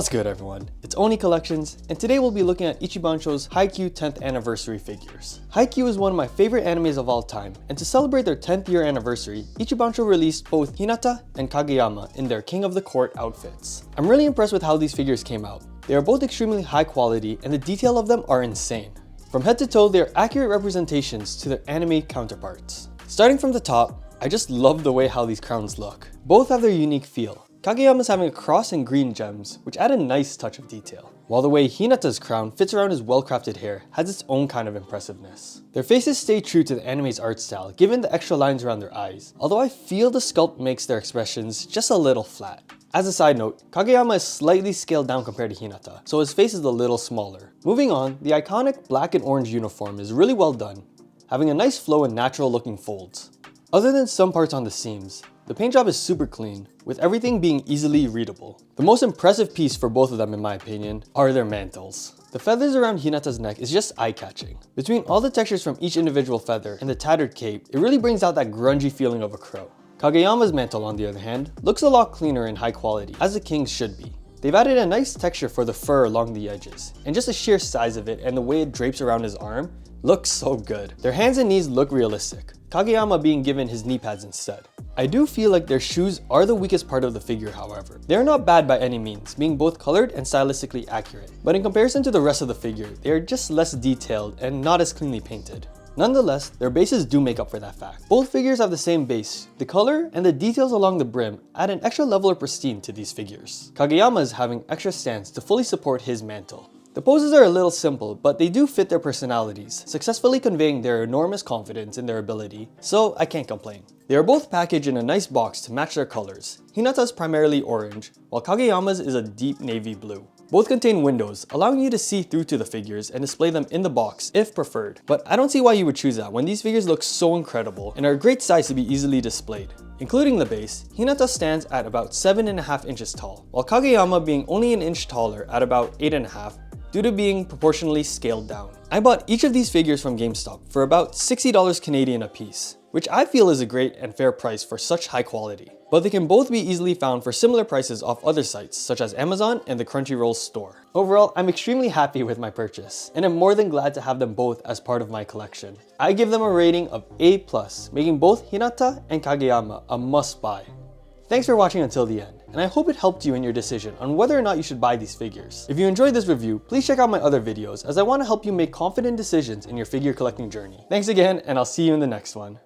What's good everyone? It's Oni Collections, and today we'll be looking at Ichibansho's Haikyu 10th anniversary figures. Haikyu is one of my favorite animes of all time, and to celebrate their 10th year anniversary, Ichibansho released both Hinata and Kageyama in their King of the Court outfits. I'm really impressed with how these figures came out. They are both extremely high quality, and the detail of them are insane. From head to toe, they are accurate representations to their anime counterparts. Starting from the top, I just love the way how these crowns look. Both have their unique feel. Kageyama's having a cross and green gems, which add a nice touch of detail, while the way Hinata's crown fits around his well-crafted hair has its own kind of impressiveness. Their faces stay true to the anime's art style, given the extra lines around their eyes, although I feel the sculpt makes their expressions just a little flat. As a side note, Kageyama is slightly scaled down compared to Hinata, so his face is a little smaller. Moving on, the iconic black and orange uniform is really well done, having a nice flow and natural looking folds. Other than some parts on the seams, the paint job is super clean, with everything being easily readable. The most impressive piece for both of them in my opinion are their mantles. The feathers around Hinata's neck is just eye-catching. Between all the textures from each individual feather and the tattered cape, it really brings out that grungy feeling of a crow. Kageyama's mantle, on the other hand, looks a lot cleaner and high quality, as the king's should be. They've added a nice texture for the fur along the edges, and just the sheer size of it and the way it drapes around his arm looks so good. Their hands and knees look realistic, Kageyama being given his knee pads instead. I do feel like their shoes are the weakest part of the figure, however. They are not bad by any means, being both colored and stylistically accurate, but in comparison to the rest of the figure, they are just less detailed and not as cleanly painted. Nonetheless, their bases do make up for that fact. Both figures have the same base. The color and the details along the brim add an extra level of pristine to these figures. Kageyama is having extra stands to fully support his mantle. The poses are a little simple, but they do fit their personalities, successfully conveying their enormous confidence in their ability, so I can't complain. They are both packaged in a nice box to match their colors. Hinata's primarily orange, while Kageyama's is a deep navy blue. Both contain windows, allowing you to see through to the figures and display them in the box if preferred. But I don't see why you would choose that when these figures look so incredible and are a great size to be easily displayed. Including the base, Hinata stands at about 7.5 inches tall, while Kageyama being only an inch taller at about 8.5 due to being proportionally scaled down. I bought each of these figures from GameStop for about $60 Canadian a piece, which I feel is a great and fair price for such high quality. But they can both be easily found for similar prices off other sites such as Amazon and the Crunchyroll store. Overall, I'm extremely happy with my purchase, and I'm more than glad to have them both as part of my collection. I give them a rating of A+, making both Hinata and Kageyama a must-buy. Thanks for watching until the end, and I hope it helped you in your decision on whether or not you should buy these figures. If you enjoyed this review, please check out my other videos as I want to help you make confident decisions in your figure collecting journey. Thanks again, and I'll see you in the next one.